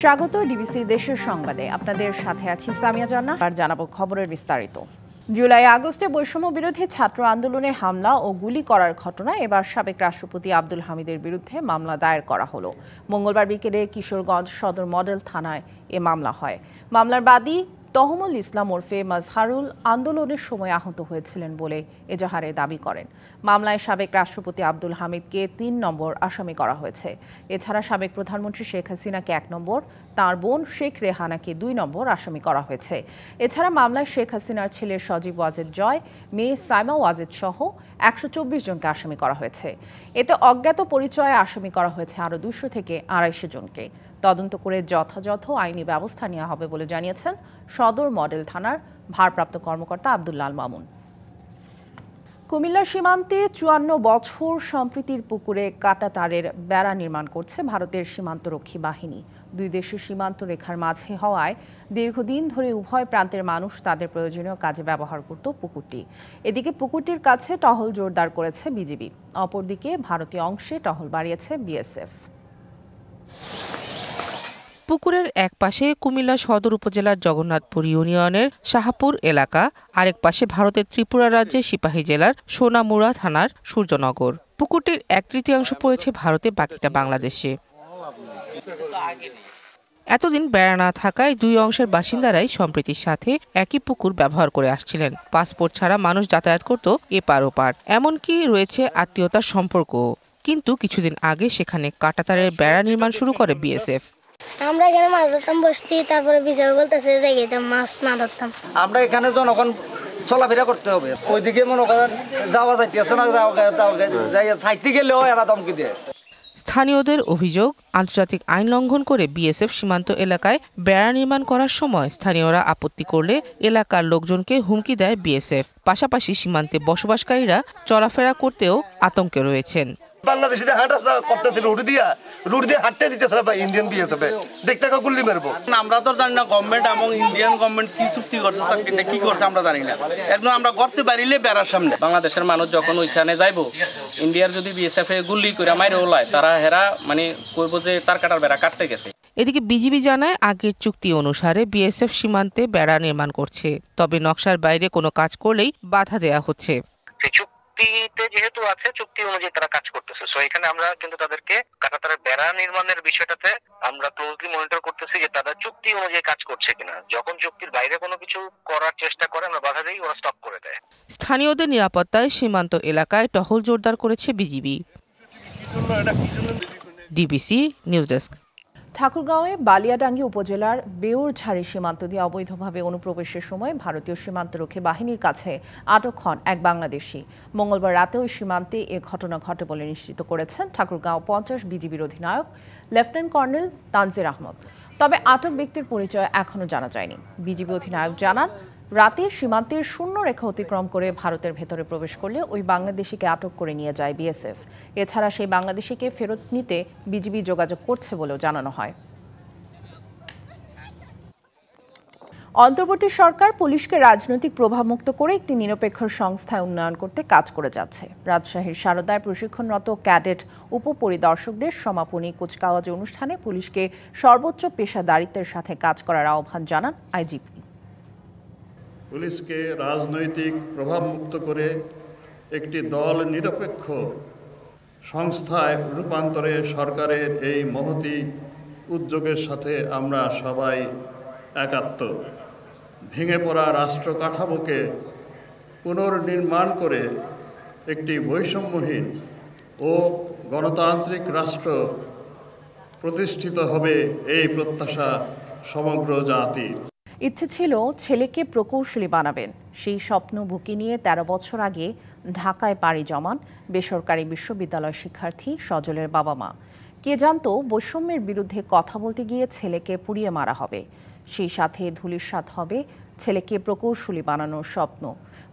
স্বাগত ডিবিসি দেশের সংবাদে আপনাদের সাথে আছি সামিয়া জান্না আর জানাবো খবরের বিস্তারিত। জুলাই আগস্টে বৈষম্য বিরোধী ছাত্র আন্দোলনে হামলা ও গুলি করার ঘটনায় এবার সাবেক রাষ্ট্রপতি আব্দুল হামিদের বিরুদ্ধে মামলা দায়ের করা হলো। মঙ্গলবার বিকেলে কিশোরগঞ্জ সদর মডেল থানায় এ মামলা হয়। মামলার বাদী তহমুল ইসলাম ওরফে মাজহারুল আন্দোলনের সময় আহত হয়েছিলেন বলে এজাহারে দাবি করেন। মামলায় সাবেক রাষ্ট্রপতি আব্দুল হামিদকে ৩ নম্বর আসামি করা হয়েছে। এছাড়া সাবেক প্রধানমন্ত্রী শেখ হাসিনাকে ১ নম্বর, তাঁর বোন শেখ রেহানাকে ২ নম্বর আসামি করা হয়েছে। এছাড়া মামলায় শেখ হাসিনার ছেলে সজীব ওয়াজেদ জয়, মেয়ে সাইমা ওয়াজেদ সহ ১২৪ জনকে আসামি করা হয়েছে। এতে অজ্ঞাত পরিচয়ে আসামি করা হয়েছে আরও ২০০ থেকে ২৫০ জনকে। তদন্ত করে যথাযথ আইনি ব্যবস্থা নেওয়া হবে বলে জানিয়েছেন সদর মডেল থানার ভারপ্রাপ্ত কর্মকর্তা আব্দুল্লাহ আল মামুন। কুমিল্লা সীমান্তে ৫৪ বছর সম্প্রীতির পুকুরে কাঁটাতারের বেড়া নির্মাণ করছে ভারতের সীমান্তরক্ষী বাহিনী। দুই দেশের সীমান্ত রেখার মাঝে হওয়ায় দীর্ঘদিন ধরে উভয় প্রান্তের মানুষ তাদের প্রয়োজনীয় কাজে ব্যবহার করত পুকুরটি। এদিকে পুকুরটির কাছে টহল জোরদার করেছে বিজিবি, অপরদিকে ভারতীয় অংশে টহল বাড়িয়েছে বিএসএফ। পুকুরের এক পাশে কুমিল্লা সদর উপজেলার জগন্নাথপুর ইউনিয়নের শাহপুর এলাকা, আরেক পাশে ভারতের ত্রিপুরা রাজ্যের সিপাহী জেলার সোনামুড়া থানার সূর্যনগর। পুকুরটির ১/৩ পড়েছে ভারতে, বাকিটা বাংলাদেশে। এতদিন বেড়া না থাকায় দুই অংশের বাসিন্দারাই সম্প্রীতির সাথে একই পুকুর ব্যবহার করে আসছিলেন। পাসপোর্ট ছাড়া মানুষ যাতায়াত করত এপার ওপার, এমনকি রয়েছে আত্মীয়তার সম্পর্ক। কিন্তু কিছুদিন আগে সেখানে কাঁটাতারের বেড়া নির্মাণ শুরু করে বিএসএফ। আমরা এখানে মাছ ধরতাম, বসছি, তারপরে বিচার বলতেছে যে মাছ না ধরতাম। আমরা এখানে জনগণ চলাফেরা করতে হবে, ওইদিকে মনে করেন যাওয়া যাইতেছে না, যাইতে গেলেও এরা ধমকি দেয়। স্থানীয়দের অভিযোগ, আন্তর্জাতিক আইন লঙ্ঘন করে বিএসএফ সীমান্ত এলাকায় বেড়া নির্মাণ করার সময় স্থানীয়রা আপত্তি করলে এলাকার লোকজনকে হুমকি দেয় বিএসএফ। পাশাপাশি সীমান্তে বসবাসকারীরা চলাফেরা করতেও আতঙ্কে রয়েছেন। বাংলাদেশিদের হাঁটা করতেছে রুট দিয়ে হাঁটতে দিতেছে ইন্ডিয়ান বিএসএফ, দেখতে গুল্লি মারবো। আমরা তো জানি না গভর্নমেন্ট এবং ইন্ডিয়ান গভর্নমেন্ট কি চুক্তি করছে, কি করছে আমরা জানি না। একদম আমরা করতে পারিলে বেড়ার সামনে বাংলাদেশের মানুষ যখন ওইখানে যাইবো, ইন্ডিয়ার যদি বিএসএফ এ গুল্লি করে মাইরে ওলায়, তারা হেরা মানে কইব যে তার কাটার বেড়া কাটতে গেছে। এদিকে বিজিবি জানায় আগের চুক্তি অনুসারে বিএসএফ সীমান্তে বেড়া নির্মাণ করছে, তবে নকশার বাইরে কোনো কাজ করলেই বাধা দেয়া হচ্ছে। চুক্তিতে যেহেতু আছে, চুক্তি অনুযায়ী তারা কাজ করতেছে। সো এখানে আমরা কিন্তু তাদেরকে কাঁটাতারের বেড়া নির্মাণের বিষয়টাতে আমরা ক্লোজলি মনিটর করতেছি যে তারা চুক্তি অনুযায়ী কাজ করছে কিনা। যখন চুক্তির বাইরে কোনো কিছু করার চেষ্টা করে আমরা বাধা দিই, ওরা স্টপ করে দেয়। স্থানীয়দের নিরাপত্তায় সীমান্ত এলাকায় টহল জোরদার করেছে বিজিবি। DBC news desk. ঠাকুরগাঁওয়ে বালিয়াডাঙ্গি উপজেলার বেউরঝাড়ি সীমান্ত দিয়ে অবৈধভাবে অনুপ্রবেশের সময় ভারতীয় সীমান্তরক্ষী বাহিনীর কাছে আটক হন এক বাংলাদেশি। মঙ্গলবার রাতে ওই সীমান্তে এ ঘটনা ঘটে বলে নিশ্চিত করেছেন ঠাকুরগাঁও ৫০ বিজিবির অধিনায়ক লেফটেন্যান্ট কর্নেল তানজির আহমদ। তবে আটক ব্যক্তির পরিচয় এখনও জানা যায়নি। বিজিবি অধিনায়ক জানান, রাতে সীমান্তের শূন্য রেখা অতিক্রম করে ভারতের ভেতরে প্রবেশ করলে ওই বাংলাদেশিকে আটক করে নিয়ে যায় বিএসএফ। এছাড়া সেই বাংলাদেশিকে ফেরত নিতে বিজিবি যোগাযোগ করছে বলেও জানানো হয়। অন্তর্বর্তী সরকার পুলিশকে রাজনৈতিক প্রভাবমুক্ত করে একটি নিরপেক্ষ সংস্থায় উন্নয়ন করতে কাজ করে যাচ্ছে। রাজশাহীর সারদায় প্রশিক্ষণরত ক্যাডেট উপপরিদর্শকদের সমাপনী কুচকাওয়াজ অনুষ্ঠানে পুলিশকে সর্বোচ্চ পেশাদারিত্বের সাথে কাজ করার আহ্বান জানান আইজিপি। পুলিশকে রাজনৈতিক প্রভাবমুক্ত করে একটি দল নিরপেক্ষ সংস্থায় রূপান্তরে সরকারের এই মহতী উদ্যোগের সাথে আমরা সবাই একাত্ম। ভেঙে পড়া রাষ্ট্র কাঠামোকে পুনর্নির্মাণ করে একটি বৈষম্যহীন ও গণতান্ত্রিক রাষ্ট্র প্রতিষ্ঠিত হবে, এই প্রত্যাশা সমগ্র জাতির। ইচ্ছে ছিল ছেলেকে প্রকৌশলী বানাবেন। সেই স্বপ্ন বুকে নিয়ে ১৩ বছর আগে ঢাকায় পাড়ি জমান বেসরকারি বিশ্ববিদ্যালয় শিক্ষার্থী সজলের বাবা মা। কে জানতো বৈষম্যের বিরুদ্ধে কথা বলতে গিয়ে ছেলেকে পুড়িয়ে মারা হবে, সেই সাথে ধূলিসাৎ হবে ছেলেকে প্রকৌশলী বানানোর স্বপ্ন।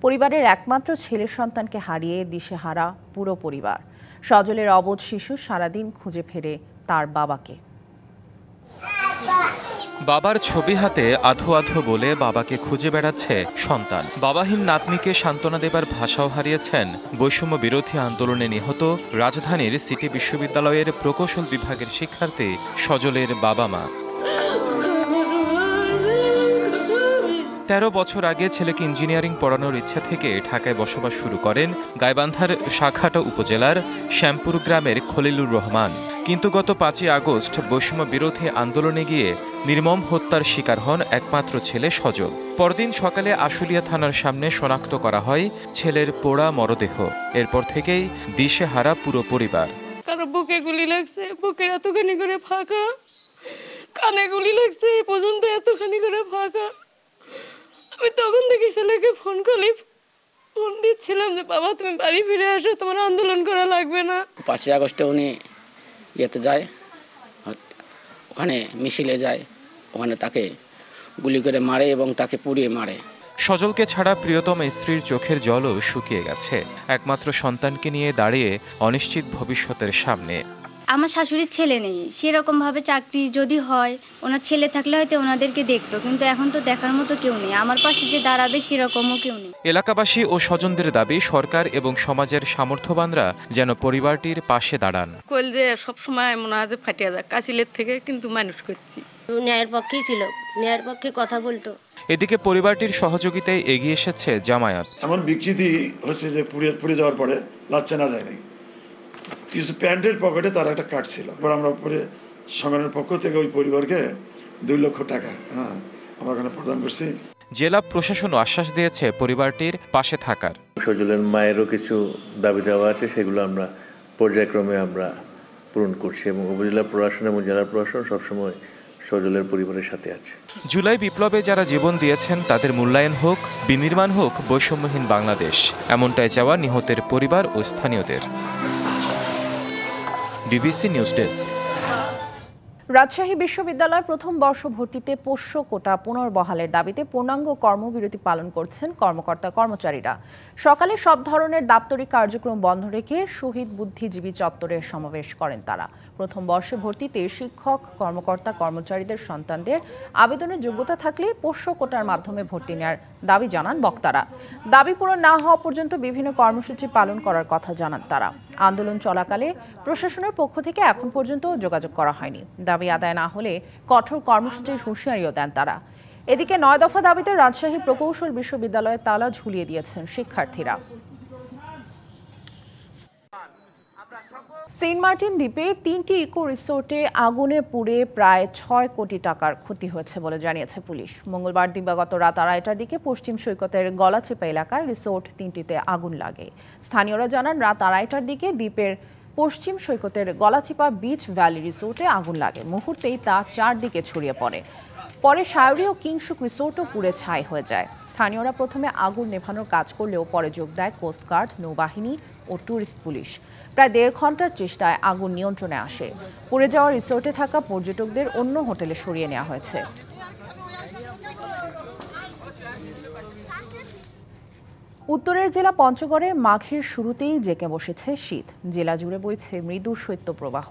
পরিবারের একমাত্র ছেলে সন্তানকে হারিয়ে দিশেহারা পুরো পরিবার। সজলের অবোধ শিশু সারাদিন খুঁজে ফেরে তার বাবাকে। বাবার ছবি হাতে আধো আধো বলে বাবাকে খুঁজে বেড়াচ্ছে সন্তান। বাবাহীন নাতনিকে সান্ত্বনা দেবার ভাষাও হারিয়েছেন বৈষম্য বিরোধী আন্দোলনে নিহত রাজধানীর সিটি বিশ্ববিদ্যালয়ের প্রকৌশল বিভাগের শিক্ষার্থী সজলের বাবা মা। 13 বছর আগে ছেলেকে ইঞ্জিনিয়ারিং পড়ানোর ইচ্ছা থেকে ঢাকায় বসবাস শুরু করেন গাইবান্ধার শাখাটা উপজেলার শ্যামপুর গ্রামের খলিলুর রহমান। কিন্তু গত 5ই আগস্ট বৈষম্য বিরোধী আন্দোলনে গিয়ে নির্মম হত্যার শিকার হন একমাত্র ছেলে সজল। পরদিন সকালে আশুলিয়া থানার সামনে শনাক্ত করা হয় ছেলের পোড়া মরদেহ। এরপর থেকেই দিশেহারা পুরো পরিবার। কারো বুকে গুলি লাগছে, বুকের এতখানি করে ফাঁকা, কানে গুলি লাগছে, এই পর্যন্ত এতখানি করে ফাঁকা। আমি তখন থেকে ছেলেকে ফোন দিচ্ছিলাম যে বাবা তুমি বাড়ি ফিরে আসো, তোমার আন্দোলন করা লাগবে না। 5ই আগস্টে উনি ইয়েতে যায়, ওখানে মিছিলে যায়, ওখানে তাকে গুলি করে মারে এবং তাকে পুড়িয়ে মারে। সজলকে ছাড়া প্রিয়তম স্ত্রীর চোখের জলও শুকিয়ে গেছে। একমাত্র সন্তানকে নিয়ে দাঁড়িয়ে অনিশ্চিত ভবিষ্যতের সামনে। আমার শাশুড়ির ছেলে নেই, সেরকম ভাবে চাকরি যদি হয় ওনার ছেলে থাকলে হয়তো ওনাদেরকে দেখতো, কিন্তু এখন তো দেখার মতো কেউ নেই, আমার পাশে যে দাঁড়াবে সেরকমও কেউ নেই। এলাকাবাসী ও স্বজনদের দাবি সরকার এবং সমাজের সামর্থ্যবানরা যেন পরিবারটির পাশে দাঁড়ান। কইল যে সবসময় মনে হয় ফাটিয়া যায়, কাছিলের থেকে কিন্তু মানুষ করছি। ন্যায়ের পক্ষেই ছিল, ন্যায়ের পক্ষে কথা বলতো। এদিকে পরিবারটির সহযোগিতায় এগিয়ে এসেছে জামায়াত। এমন বিকৃতি হচ্ছে যে পুড়ে যাওয়ার পরে লাচ্ছে না যায়নি, কিছু প্যান্টের পকেটে তার একটা কার্ড ছিল। আমরা পরে সংগঠনের পক্ষ থেকে ওই পরিবারকে 2 লক্ষ টাকা আমরা ওখানে প্রদান করছি। জেলা প্রশাসনও আশ্বাস দিয়েছে পরিবারটির পাশে থাকার। সজলের মায়েরও কিছু দাবি দেওয়া আছে, সেগুলো আমরা পর্যায়ক্রমে আমরা পূরণ করছি এবং উপজেলা প্রশাসন এবং জেলা প্রশাসন সবসময় সজলের পরিবারের সাথে আছে। জুলাই বিপ্লবে যারা জীবন দিয়েছেন তাদের মূল্যায়ন হোক, বিনির্মাণ হোক বৈষম্যহীন বাংলাদেশ, এমনটাই চাওয়া নিহতের পরিবার ও স্থানীয়দের। DBC news desk. রাজশাহী বিশ্ববিদ্যালয় প্রথম বর্ষ ভর্তিতে পোষ্য কোটা পুনর্বহালের দাবিতে পূর্ণাঙ্গ কর্মবিরতি পালন করছেন কর্মকর্তা কর্মচারীরা। সকালে সব ধরনের দাপ্তরিক কার্যক্রম বন্ধ রেখে শহীদ বুদ্ধিজীবী চত্বরে সমাবেশ করেন তারা। প্রথম বর্ষে ভর্তিতে শিক্ষক, কর্মকর্তা, কর্মচারীদের সন্তানদের আবেদনের যোগ্যতা থাকলে পোষ্য কোটার মাধ্যমে ভর্তি নেওয়ার দাবি জানান বক্তারা। দাবি পূরণ না হওয়া পর্যন্ত বিভিন্ন কর্মসূচি পালন করার কথা জানান তারা। আন্দোলন চলাকালে প্রশাসনের পক্ষ থেকে এখন পর্যন্ত যোগাযোগ করা হয়নি। দাবি আদায় না হলে কঠোর কর্মসূচির হুঁশিয়ারিও দেন তারা। এদিকে 9 দফা দাবিতে রাজশাহী প্রকৌশল বিশ্ববিদ্যালয়ে তালা ঝুলিয়ে দিয়েছেন শিক্ষার্থীরা। সেন্ট মার্টিন দ্বীপে 3টি ইকো রিসোর্টে আগুনে পুড়ে প্রায় 6 কোটি টাকার ক্ষতি হয়েছে বলে জানিয়েছে পুলিশ। মঙ্গলবার দিবাগত রাত 2:30টার দিকে পশ্চিম সৈকতের গলাচিপা এলাকায় রিসোর্ট 3টিতে আগুন লাগে। স্থানীয়রা জানান রাত 2:30টার দিকে দ্বীপের পশ্চিম সৈকতের গলাচিপা বিচ ভ্যালি রিসোর্টে আগুন লাগে। মুহূর্তেই তা চারদিকে ছড়িয়ে পড়ে। পরে সায়রি ও কিংসুক রিসোর্টও পুড়ে ছাই হয়ে যায়। স্থানীয়রা প্রথমে আগুন নেভানোর কাজ করলেও পরে যোগ দেয় কোস্টগার্ড, নৌবাহিনী ও ট্যুরিস্ট পুলিশ। প্রায় 1.5 ঘন্টার চেষ্টায় আগুন নিয়ন্ত্রণে আসে। পুড়ে যাওয়া রিসোর্টে থাকা পর্যটকদের অন্য হোটেলে সরিয়ে নেওয়া হয়েছে। উত্তরের জেলা পঞ্চগড়ে মাঘের শুরুতেই জেঁকে বসেছে শীত। জেলা জুড়ে বইছে মৃদু শৈত্যপ্রবাহ।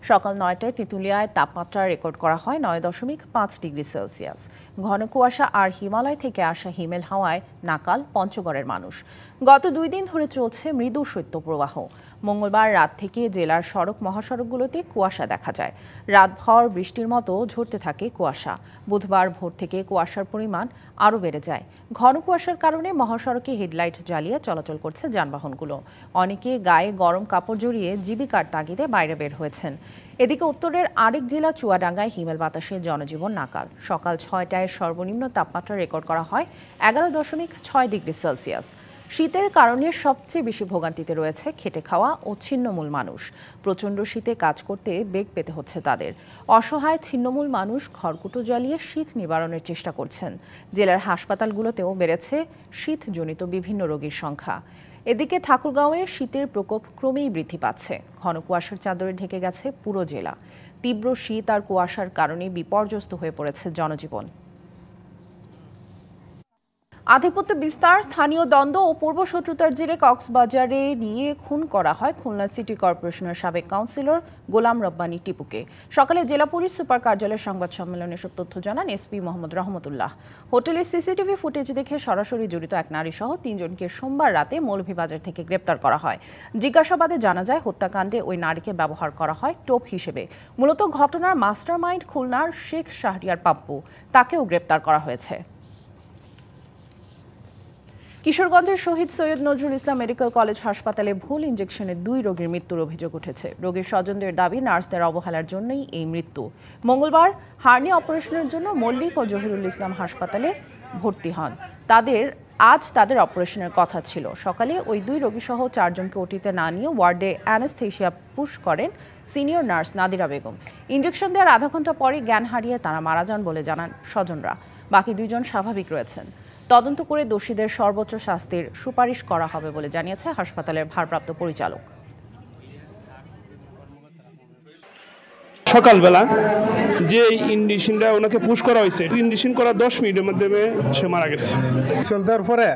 সকাল 9টায় তেঁতুলিয়ায় তাপমাত্রা রেকর্ড করা হয় 9.5 ডিগ্রি সেলসিয়াস। ঘন কুয়াশা আর হিমালয় থেকে আসা হিমেল হাওয়ায় নাকাল পঞ্চগড়ের মানুষ। গত 2 দিন ধরে চলছে মৃদু শৈত্যপ্রবাহ। মঙ্গলবার রাত থেকে জেলার সড়ক মহাসড়কগুলোতে কুয়াশা দেখা যায়। রাতভর বৃষ্টির মতো ঝরতে থাকে কুয়াশা। বুধবার ভোর থেকে কুয়াশার পরিমাণ আরও বেড়ে যায়। ঘন কুয়াশার কারণে মহাসড়কে হেডলাইট জ্বালিয়ে চলাচল করছে যানবাহনগুলো। অনেকে গায়ে গরম কাপড় জড়িয়ে জীবিকার তাগিদে বাইরে বের হয়েছেন। এদিকে উত্তরের আরেক জেলা চুয়াডাঙ্গায় হিমেল বাতাসে জনজীবন নাকাল। সকাল 6টায় সর্বনিম্ন তাপমাত্রা রেকর্ড করা হয় 11.6 ডিগ্রি সেলসিয়াস। শীতের কারণে সবচেয়ে বেশি ভোগান্তিতে রয়েছে খেটে খাওয়া ও ছিন্নমূল মানুষ। প্রচণ্ড শীতে কাজ করতে বেগ পেতে হচ্ছে তাদের। অসহায় ছিন্নমূল মানুষ খড়কুটো জ্বালিয়ে শীত নিবারণের চেষ্টা করছেন। জেলার হাসপাতালগুলোতেও বেড়েছে শীতজনিত বিভিন্ন রোগীর সংখ্যা। এদিকে ঠাকুরগাঁওয়ে শীতের প্রকোপ ক্রমেই বৃদ্ধি পাচ্ছে। ঘন কুয়াশার চাদরে ঢেকে গেছে পুরো জেলা। তীব্র শীত আর কুয়াশার কারণে বিপর্যস্ত হয়ে পড়েছে জনজীবন। আধিপত্য বিস্তার, স্থানীয় দ্বন্দ্ব ও পূর্বশত্রুতার জেরে কক্সবাজারে নিয়ে খুন করা হয় খুলনা সিটি কর্পোরেশনের সাবেক কাউন্সিলর গোলাম রব্বানী টিপুকে। সকালে জেলা পুলিশ সুপার কার্যালয়ের সংবাদ সম্মেলনে এসব তথ্য জানান এসপি মোহাম্মদ রহমতুল্লাহ। হোটেলের সিসিটিভি ফুটেজ দেখে সরাসরি জড়িত এক নারী সহ 3 জনকে সোমবার রাতে মৌলভীবাজার থেকে গ্রেপ্তার করা হয়। জিজ্ঞাসাবাদে জানা যায় হত্যাকাণ্ডে ওই নারীকে ব্যবহার করা হয় টোপ হিসেবে। মূলত ঘটনার মাস্টারমাইন্ড খুলনার শেখ শাহরিয়ার পাপ্পু, তাকেও গ্রেপ্তার করা হয়েছে। কিশোরগঞ্জের শহীদ সৈয়দ নজরুল ইসলাম মেডিকেল কলেজ হাসপাতালে ভুল ইনজেকশনে 2 রোগীর মৃত্যুর অভিযোগ উঠেছে। রোগীর স্বজনদের দাবি নার্সদের অবহেলার জন্যই এই মৃত্যু। মঙ্গলবার হার্নিয়া অপারেশনের জন্য মল্লিক ও জহিরুল ইসলাম হাসপাতালে ভর্তি হন। আজ তাদের অপারেশনের কথা ছিল। সকালে ওই 2 রোগী সহ 4 জনকে ওটিতে না নিয়ে ওয়ার্ডে অ্যানেস্থেশিয়া পুশ করেন senior nurse Nadira Begum. Injection দেওয়ার আধা ঘন্টা পরে জ্ঞান হারিয়ে তারা মারা যান বলে জানান স্বজনরা। বাকি 2 জন স্বাভাবিক রয়েছেন। তদন্ত করে দোষীদের সর্বোচ্চ শাস্তির সুপারিশ করা হবে বলে জানিয়েছে হাসপাতালের ভারপ্রাপ্ত পরিচালক। সকালবেলা যে ইনজেকশনটা ওনাকে পুশ করা হয়েছে, ইনজেকশন করা 10 মিনিটের মধ্যে সে মারা গেছে। দেওয়ার পরে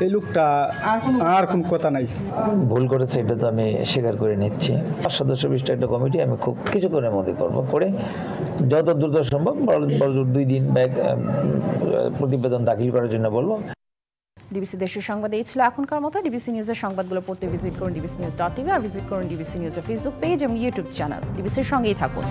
এই লোকটা আর কোন কথা নাই, ভুল করেছে এটা তো আমি স্বীকার করে নিচ্ছি। 5 সদস্য বিশিষ্ট একটা কমিটি আমি খুব কিছুক্ষণের মধ্যে করে যত দ্রুত সম্ভব 2 দিন ব্যাগ প্রতিবেদন দাখিল করার জন্য বলবো। ডিবিসি দেশের সংবাদ এই ছিল এখনকার মতো। ডিবিসি নিউজের সংবাদগুলো পড়তে ভিজিট করুন dbcnews.tv আর ভিজিট করুন ডিবিসি নিউজের ফেসবুক পেজ এবং ইউটিউব চ্যানেল। ডিবিসির সঙ্গেই থাকুন।